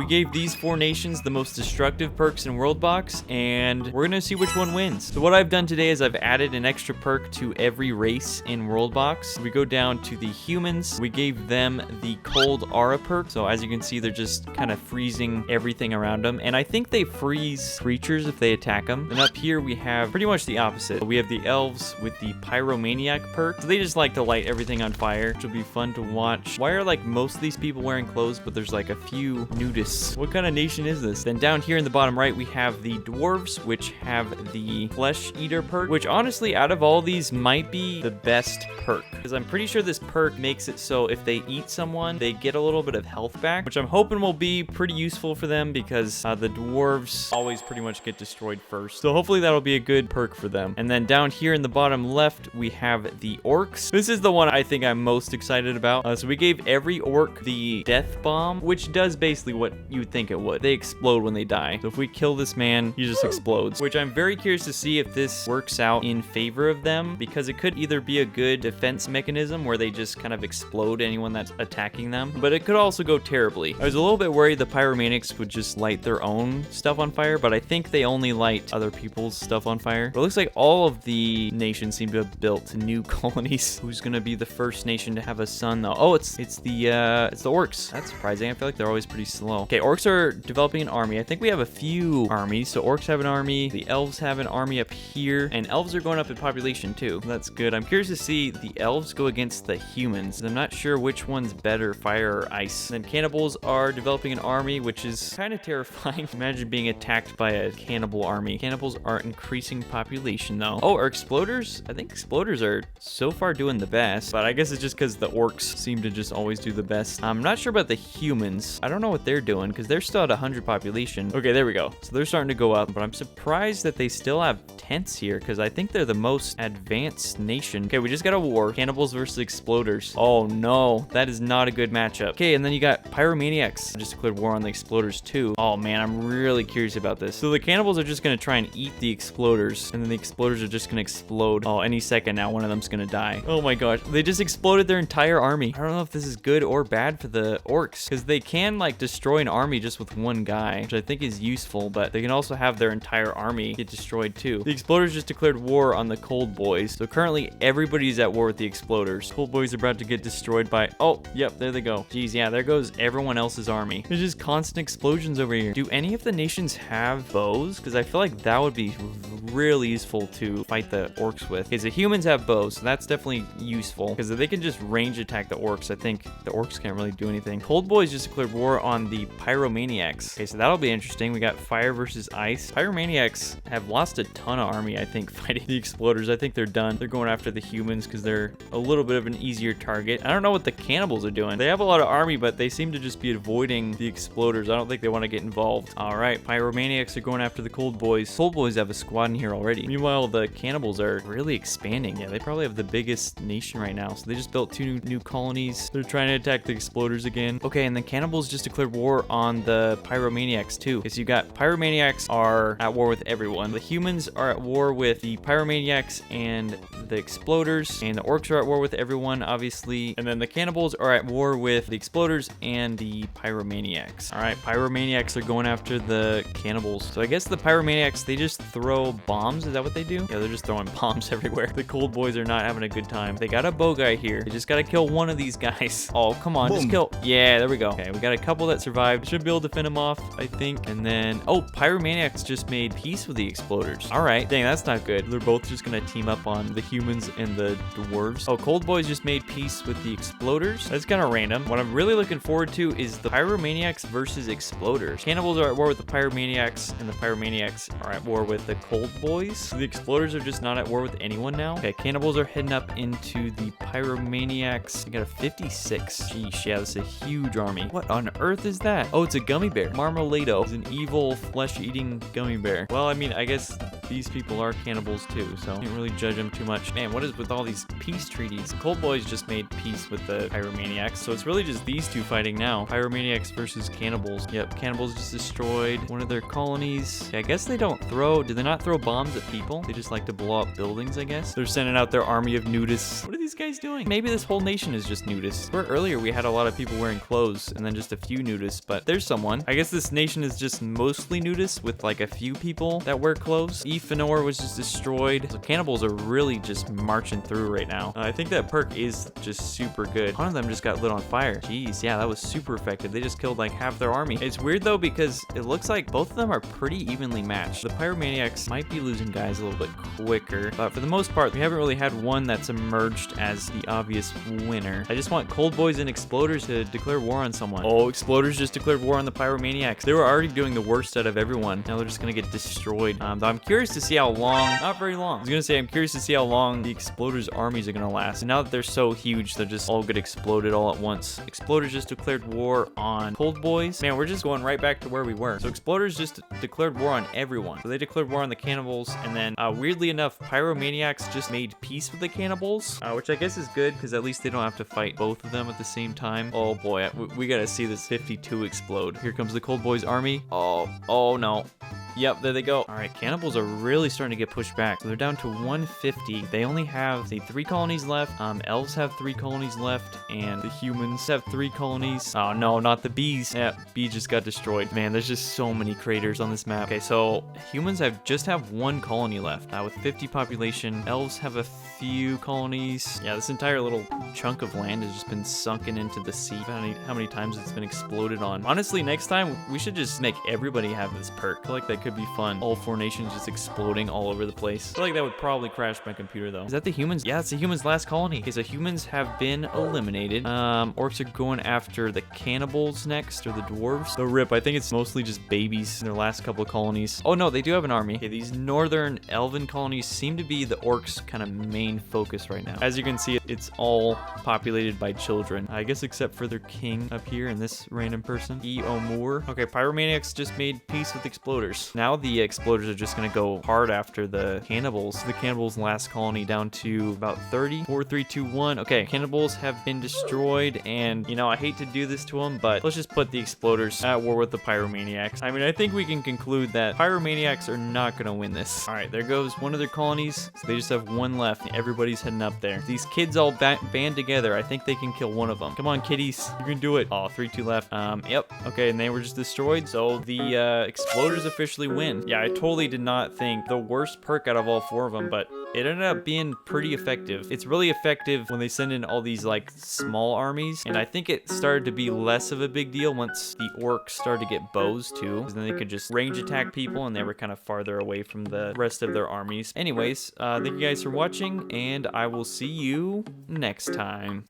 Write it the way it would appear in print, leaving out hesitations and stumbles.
We gave these 4 nations the most destructive perks in Worldbox, and we're gonna see which one wins. So what I've done today is I've added an extra perk to every race in Worldbox. We go down to the humans. We gave them the cold aura perk. So as you can see, they're just kind of freezing everything around them. And I think they freeze creatures if they attack them. And up here we have pretty much the opposite. We have the elves with the pyromaniac perk. So they just like to light everything on fire, which will be fun to watch. Why are like most of these people wearing clothes, but there's like a few nudists? What kind of nation is this? Then down here in the bottom right, we have the dwarves, which have the flesh eater perk, which honestly, out of all these, might be the best perk. Because I'm pretty sure this perk makes it so if they eat someone, they get a little bit of health back, which I'm hoping will be pretty useful for them because the dwarves always pretty much get destroyed first. So hopefully that'll be a good perk for them. And then down here in the bottom left, we have the orcs. This is the one I think I'm most excited about. So we gave every orc the death bomb, which does basically what you would think it would. They explode when they die. So if we kill this man, he just explodes, which I'm very curious to see if this works out in favor of them, because it could either be a good defense mechanism where they just kind of explode anyone that's attacking them, but it could also go terribly. I was a little bit worried the pyromaniacs would just light their own stuff on fire, but I think they only light other people's stuff on fire. But it looks like all of the nations seem to have built new colonies. Who's gonna be the first nation to have a sun though? Oh, it's the orcs. That's surprising. I feel like they're always pretty slow. Okay, orcs are developing an army. I think we have a few armies. So orcs have an army, the elves have an army up here, and elves are going up in population too. That's good. I'm curious to see the elves go against the humans. I'm not sure which one's better, fire or ice. And then cannibals are developing an army, which is kind of terrifying. Imagine being attacked by a cannibal army. Cannibals are increasing population though. Oh, are exploders? I think exploders are so far doing the best, but I guess it's just because the orcs seem to just always do the best. I'm not sure about the humans. I don't know what they're doing because they're still at 100 population. Okay, there we go. So they're starting to go up, but I'm surprised that they still have tents here because I think they're the most advanced nation. Okay, we just got a war. Cannibals versus exploders. Oh no, that is not a good matchup. Okay, and then you got pyromaniacs. I just declared war on the exploders too. Oh man, I'm really curious about this. So the cannibals are just gonna try and eat the exploders, and then the exploders are just gonna explode. Oh, any second now, one of them's gonna die. Oh my gosh, they just exploded their entire army. I don't know if this is good or bad for the orcs, because they can like destroy an army just with one guy, which I think is useful, but they can also have their entire army get destroyed too. The exploders just declared war on the cold boys. So currently everybody's at war with the exploders. Cold boys are about to get destroyed by, oh, yep, there they go. Geez, yeah, there goes everyone else's army. There's just constant explosions over here. Do any of the nations have bows? Because I feel like that would be really useful to fight the orcs with. Okay, so humans have bows, so that's definitely useful because they can just range attack the orcs. I think the orcs can't really do anything. Cold boys just declared war on the pyromaniacs. Okay, so that'll be interesting. We got fire versus ice. Pyromaniacs have lost a ton of army, I think, fighting the exploders. I think they're done. They're going after the humans because they're a little bit of an easier target. I don't know what the cannibals are doing. They have a lot of army, but they seem to just be avoiding the exploders. I don't think they want to get involved. All right, pyromaniacs are going after the cold boys. Cold boys have a squad in here already. Meanwhile, the cannibals are really expanding. Yeah, they probably have the biggest nation right now. So they just built 2 new colonies. They're trying to attack the exploders again. Okay, and then cannibals just declared war on the pyromaniacs too. Okay, so you got pyromaniacs are at war with everyone. The humans are at war with the pyromaniacs and the exploders, and the orcs are at war with everyone, obviously. And then the cannibals are at war with the exploders and the pyromaniacs. All right, pyromaniacs are going after the cannibals. So I guess the pyromaniacs, they just throw bombs. Is that what they do? Yeah, they're just throwing bombs everywhere. The cold boys are not having a good time. They got a bow guy here. They just got to kill one of these guys. Oh, come on, just kill. Yeah, there we go. Okay, we got a couple that survived. Should be able to fend them off, I think. And then, oh, pyromaniacs just made peace with the exploders. All right, dang, that's not good. They're both just gonna team up on the humans and the dwarves. Oh, cold boys just made peace with the exploders. That's kind of random. What I'm really looking forward to is the pyromaniacs versus exploders. Cannibals are at war with the pyromaniacs, and the pyromaniacs are at war with the cold boys. The exploders are just not at war with anyone now. Okay, cannibals are heading up into the pyromaniacs. We got a 56. Sheesh, yeah, that's a huge army. What on earth is that? Oh, it's a gummy bear. Marmalado is an evil flesh-eating gummy bear. Well, I mean, I guess these people are cannibals too, so can't really judge them too much. Man, what is with all these peace treaties? Cold Boys just made peace with the Pyromaniacs, so it's really just these two fighting now. Pyromaniacs versus cannibals. Yep, cannibals just destroyed one of their colonies. Okay, I guess they don't throw... Do they not throw bombs at people? They just like to blow up buildings, I guess. They're sending out their army of nudists. What are these guys doing? Maybe this whole nation is just nudists. Where earlier we had a lot of people wearing clothes and then just a few nudists, but there's someone. I guess this nation is just mostly nudists with like a few people that wear clothes. Fenor was just destroyed. So cannibals are really just marching through right now. I think that perk is just super good. One of them just got lit on fire. Jeez, yeah, that was super effective. They just killed like half their army. It's weird though because it looks like both of them are pretty evenly matched. The Pyromaniacs might be losing guys a little bit quicker, but for the most part, we haven't really had one that's emerged as the obvious winner. I just want Cold Boys and Exploders to declare war on someone. Oh, Exploders just declared war on the Pyromaniacs. They were already doing the worst out of everyone. Now they're just gonna get destroyed. Though I'm curious to see how long, not very long. I was gonna say, I'm curious to see how long the Exploders armies are gonna last. And now that they're so huge, they'll just all get exploded all at once. Exploders just declared war on Cold Boys. Man, we're just going right back to where we were. So Exploders just declared war on everyone. So they declared war on the cannibals, and then weirdly enough, Pyromaniacs just made peace with the cannibals, which I guess is good because at least they don't have to fight both of them at the same time. Oh boy, we gotta see this 52 explode. Here comes the Cold Boys army. Oh no. Yep, there they go. All right, cannibals are really starting to get pushed back. So they're down to 150. They only have, say, 3 colonies left. Elves have 3 colonies left, and the humans have 3 colonies. Oh no, not the bees. Yeah, bees just got destroyed. Man, there's just so many craters on this map. Okay, so humans just have 1 colony left. With 50 population. Elves have a few colonies. Yeah, this entire little chunk of land has just been sunken into the sea. How many times it's been exploded on. Honestly, next time we should just make everybody have this perk. I feel like that could be fun. All 4 nations just exploding all over the place. I feel like that would probably crash my computer though. Is that the humans? Yeah, it's the humans' last colony. Okay, so humans have been eliminated. Orcs are going after the cannibals next, or the dwarves. The rip, I think it's mostly just babies in their last couple of colonies. Oh no, they do have an army. Okay, these northern elven colonies seem to be the orcs' kind of main focus right now. As you can see, it's all populated by children. I guess except for their king up here and this random person. Omur. Okay, Pyromaniacs just made peace with Exploders. Now the Exploders are just gonna go hard after the cannibals. The cannibals' last colony down to about 30. 4, 3, 2, 1. Okay, cannibals have been destroyed, and you know, I hate to do this to them, but let's just put the Exploders at war with the Pyromaniacs. I mean, I think we can conclude that Pyromaniacs are not gonna win this. All right, there goes one of their colonies. So they just have 1 left. Everybody's heading up there. These kids all band together. I think they can kill one of them. Come on, kiddies. You can do it. Oh, 3, 2 left. Yep. Okay, and they were just destroyed. So the Exploders officially win. Yeah, I totally did not think the worst perk out of all 4 of them, but it ended up being pretty effective. It's really effective when they send in all these like small armies, and I think it started to be less of a big deal once the orcs started to get bows too, because then they could just range attack people and they were kind of farther away from the rest of their armies. Anyways, thank you guys for watching, and I will see you next time.